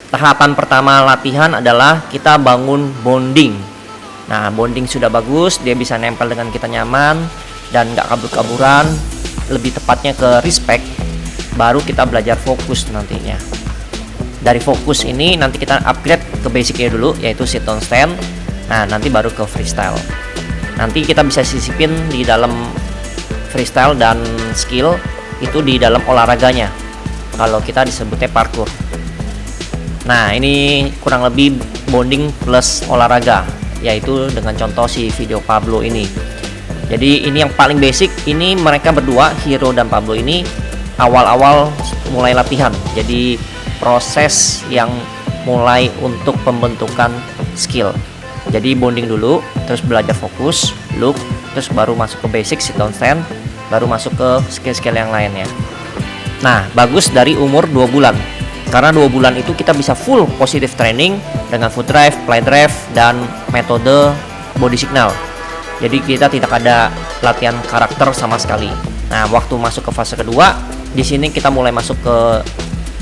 Tahapan pertama latihan adalah kita bangun bonding. Nah, bonding sudah bagus, dia bisa nempel dengan kita nyaman dan nggak kabur-kaburan, lebih tepatnya ke respect. Baru kita belajar fokus nantinya. Dari fokus ini nanti kita upgrade ke basicnya dulu, yaitu sit down stand. Nah, nanti baru ke freestyle. Nanti kita bisa sisipin di dalam freestyle dan skill itu di dalam olahraganya. Kalau kita disebutnya parkour. Nah, ini kurang lebih bonding plus olahraga, yaitu dengan contoh si video Pablo ini. Jadi ini yang paling basic. Ini mereka berdua, Hiro dan Pablo ini awal-awal mulai latihan. Jadi proses yang mulai untuk pembentukan skill. Jadi bonding dulu, terus belajar fokus, look, terus baru masuk ke basic sit down stand, baru masuk ke skill-skill yang lainnya. Nah, bagus dari umur 2 bulan. Karena 2 bulan itu kita bisa full positive training dengan foot drive, fly drive, dan metode body signal. Jadi kita tidak ada latihan karakter sama sekali. Nah, waktu masuk ke fase kedua, di sini kita mulai masuk ke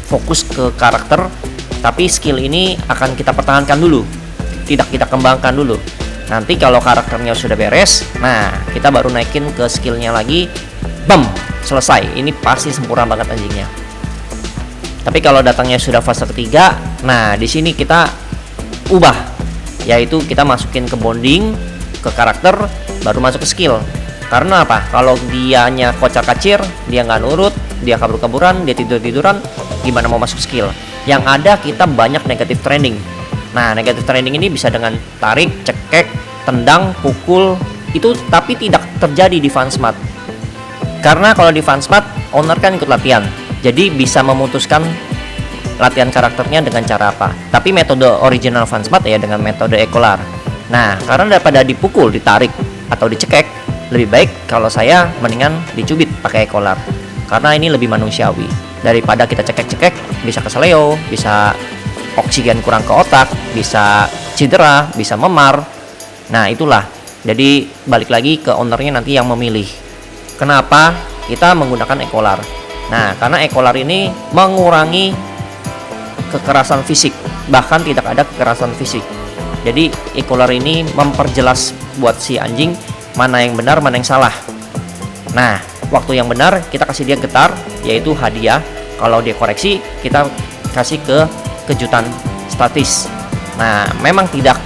fokus ke karakter, tapi skill ini akan kita pertahankan dulu, tidak kita kembangkan dulu. Nanti kalau karakternya sudah beres, nah kita baru naikin ke skillnya lagi, bam, selesai. Ini pasti sempurna banget anjingnya. Tapi kalau datangnya sudah fase ketiga, nah di sini kita ubah, yaitu kita masukin ke bonding, ke karakter, baru masuk ke skill. Karena apa? Kalau dianya kocar-kacir, dia nggak nurut, dia kabur-kaburan, dia tidur-tiduran, gimana mau masuk skill? Yang ada kita banyak negative training. Nah, negative training ini bisa dengan tarik, cekek, tendang, pukul, itu tapi tidak terjadi di FunSmart. Karena kalau di FunSmart, owner kan ikut latihan. Jadi bisa memutuskan latihan karakternya dengan cara apa. Tapi metode original FunSmart ya dengan metode Ecolar. Nah, karena daripada dipukul, ditarik, atau dicekek, lebih baik kalau saya mendingan dicubit pakai Ecolar. Karena ini lebih manusiawi. Daripada kita cekek-cekek, bisa keseleo, bisa oksigen kurang ke otak, bisa cedera, bisa memar. Nah, itulah. Jadi balik lagi ke ownernya nanti yang memilih. Kenapa kita menggunakan Ecolar? Nah, karena Ecolar ini mengurangi kekerasan fisik, bahkan tidak ada kekerasan fisik. Jadi Ecolar ini memperjelas buat si anjing mana yang benar, mana yang salah. Nah, waktu yang benar kita kasih dia getar, yaitu hadiah. Kalau dia koreksi, kita kasih ke kejutan statis. Nah, memang tidak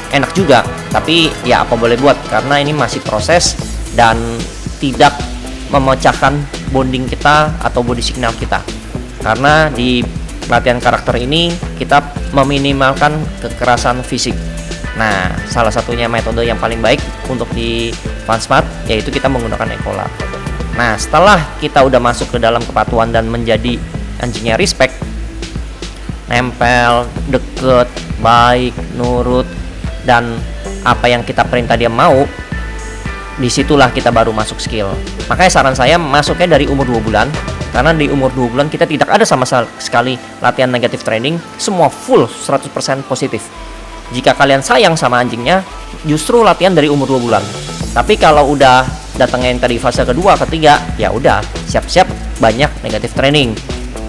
enak juga, tapi ya apa boleh buat, karena ini masih proses dan tidak memecahkan bonding kita atau body signal kita. Karena di latihan karakter ini kita meminimalkan kekerasan fisik. Nah, salah satunya metode yang paling baik untuk di FunSmart yaitu kita menggunakan Ecolar. Nah, setelah kita udah masuk ke dalam kepatuhan dan menjadi anjingnya respect, nempel, deket, baik, nurut, dan apa yang kita perintah dia mau, disitulah kita baru masuk skill. Makanya saran saya masuknya dari umur 2 bulan. Karena di umur 2 bulan kita tidak ada sama sekali latihan negative training, semua full 100% positif. Jika kalian sayang sama anjingnya, justru latihan dari umur 2 bulan. Tapi kalau udah datangnya yang tadi fase kedua, ketiga, ya udah siap-siap banyak negative training.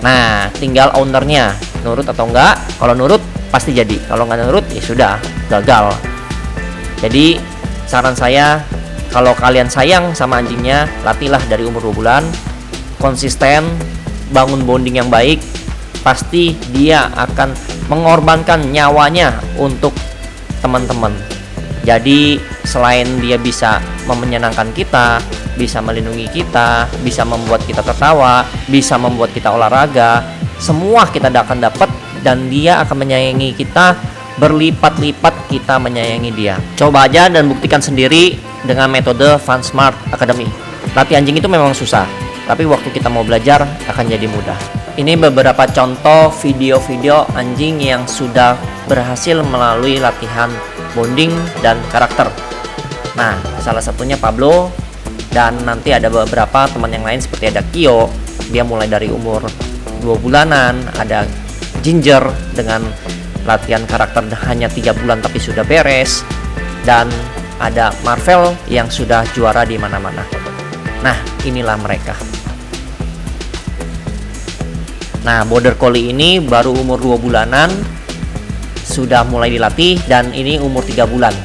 Nah, tinggal ownernya nurut atau enggak. Kalau nurut pasti jadi, kalau nggak nurut ya sudah gagal. Jadi saran saya, kalau kalian sayang sama anjingnya, latihlah dari umur 2 bulan, konsisten, bangun bonding yang baik, pasti dia akan mengorbankan nyawanya untuk teman-teman. Jadi selain dia bisa menyenangkan kita, bisa melindungi kita, bisa membuat kita tertawa, bisa membuat kita olahraga, semua kita akan dapat, dan dia akan menyayangi kita berlipat-lipat kita menyayangi dia. Coba aja dan buktikan sendiri dengan metode FunSmart Academy. Latih anjing itu memang susah, tapi waktu kita mau belajar akan jadi mudah. Ini beberapa contoh video-video anjing yang sudah berhasil melalui latihan bonding dan karakter. Nah, salah satunya Pablo, dan nanti ada beberapa teman yang lain seperti ada Kyo, dia mulai dari umur 2 bulanan, ada Ginger dengan latihan karakter hanya 3 bulan tapi sudah beres, dan ada Marvel yang sudah juara di mana-mana. Nah, inilah mereka. Nah, Border Collie ini baru umur 2 bulanan sudah mulai dilatih, dan ini umur 3 bulan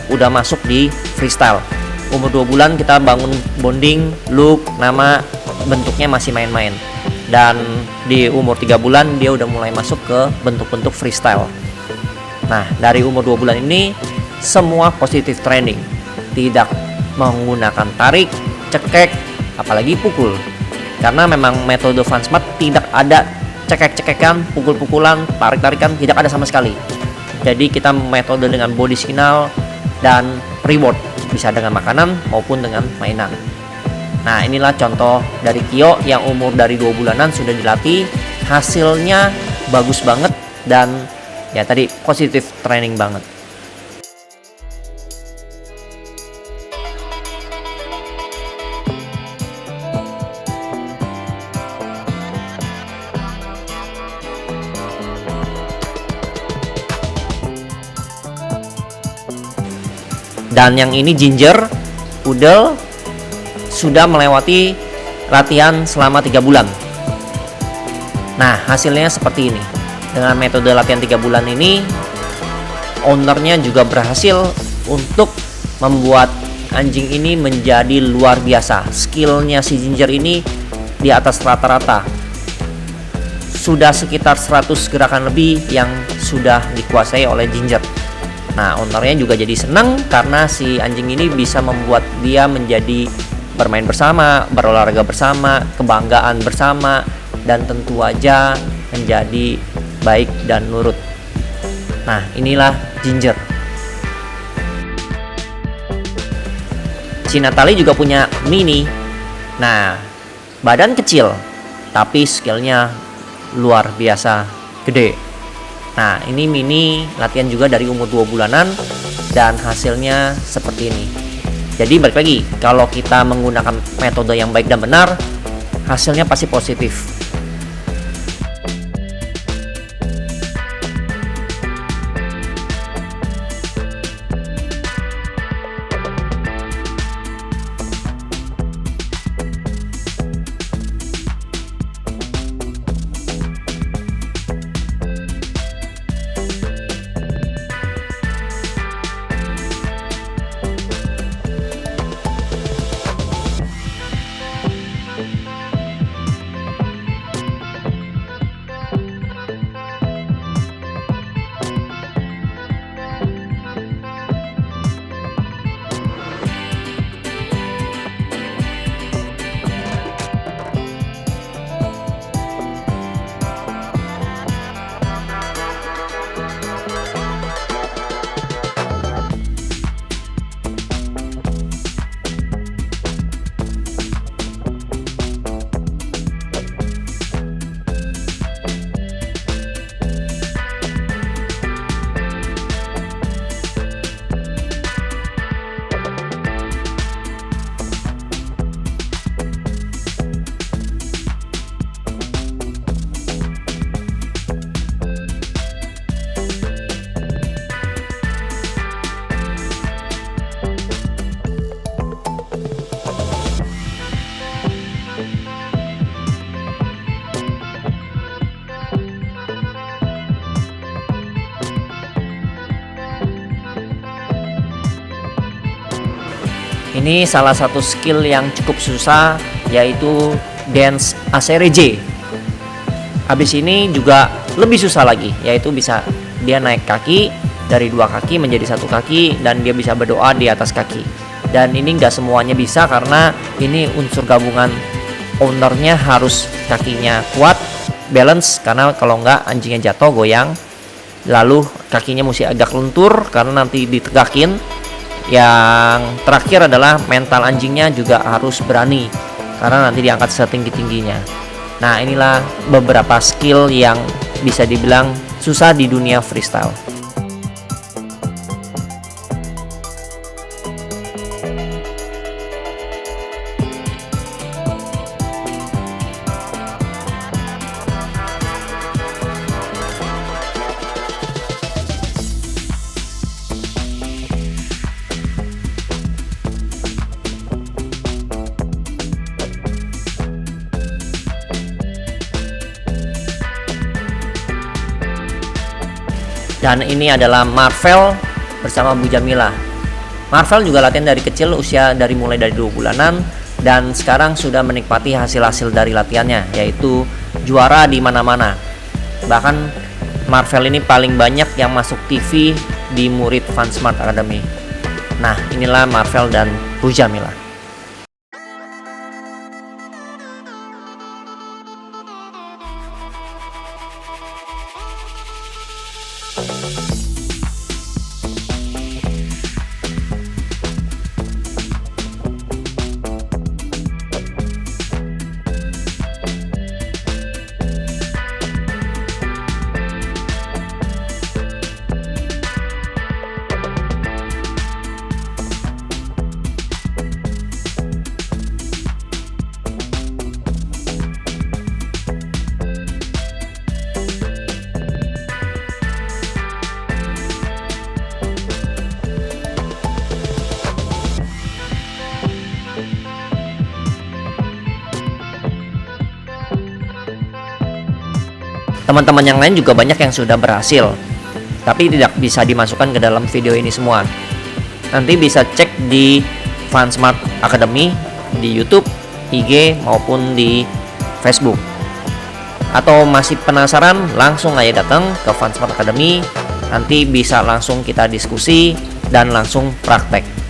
udah masuk di freestyle. Umur 2 bulan kita bangun bonding, look, nama, bentuknya masih main-main. Dan di umur 3 bulan dia udah mulai masuk ke bentuk-bentuk freestyle. Nah, dari umur 2 bulan ini semua positive training. Tidak menggunakan tarik, cekek, apalagi pukul. Karena memang metode Fun Smart tidak ada cekek-cekekan, pukul-pukulan, tarik-tarikan, tidak ada sama sekali. Jadi kita metode dengan body signal dan reward, bisa dengan makanan maupun dengan mainan. Nah, inilah contoh dari Kyo yang umur dari 2 bulanan sudah dilatih, hasilnya bagus banget, dan ya tadi positive training banget. Dan yang ini Ginger Poodle sudah melewati latihan selama 3 bulan. Nah, hasilnya seperti ini. Dengan metode latihan 3 bulan ini, ownernya juga berhasil untuk membuat anjing ini menjadi luar biasa. Skillnya si Ginger ini di atas rata-rata. Sudah sekitar 100 gerakan lebih yang sudah dikuasai oleh Ginger. Nah, ownernya juga jadi senang karena si anjing ini bisa membuat dia menjadi bermain bersama, berolahraga bersama, kebanggaan bersama, dan tentu aja menjadi baik dan nurut. Nah, inilah Ginger. Si Natalie juga punya Mini. Nah, badan kecil, tapi skillnya luar biasa gede. Nah, ini Mini latihan juga dari umur 2 bulanan dan hasilnya seperti ini. Jadi balik lagi, kalau kita menggunakan metode yang baik dan benar, hasilnya pasti positif. Ini salah satu skill yang cukup susah, yaitu dance ACRJ. Habis ini juga lebih susah lagi, yaitu bisa dia naik kaki dari 2 kaki menjadi 1 kaki, dan dia bisa berdoa di atas kaki. Dan ini nggak semuanya bisa karena ini unsur gabungan. Ownernya harus kakinya kuat, balance, karena kalau nggak anjingnya jatuh goyang. Lalu kakinya mesti agak lentur karena nanti ditegakin. Yang terakhir adalah mental anjingnya juga harus berani karena nanti diangkat setinggi-tingginya. Nah, inilah beberapa skill yang bisa dibilang susah di dunia freestyle. Dan ini adalah Marvel bersama Bu Jamila. Marvel juga latihan dari kecil, usia mulai dari 2 bulanan, dan sekarang sudah menikmati hasil-hasil dari latihannya, yaitu juara di mana-mana. Bahkan Marvel ini paling banyak yang masuk TV di murid Fansmart Academy. Nah, inilah Marvel dan Bu Jamila. Teman-teman yang lain juga banyak yang sudah berhasil, tapi tidak bisa dimasukkan ke dalam video ini semua. Nanti bisa cek di Fansmart Academy di YouTube, IG maupun di Facebook. Atau masih penasaran, langsung aja datang ke Fansmart Academy. Nanti bisa langsung kita diskusi dan langsung praktek.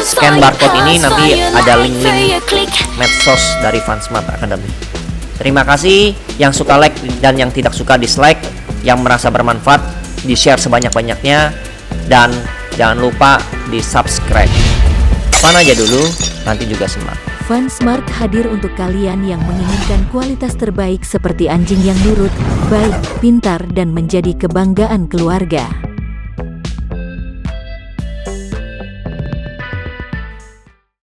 Scan barcode ini nanti ada link-link medsos dari Fansmart Academy. Terima kasih yang suka like dan yang tidak suka dislike, yang merasa bermanfaat di-share sebanyak-banyaknya, dan jangan lupa di-subscribe. Kapan aja dulu, nanti juga simak. Fansmart hadir untuk kalian yang menginginkan kualitas terbaik seperti anjing yang nurut, baik, pintar, dan menjadi kebanggaan keluarga.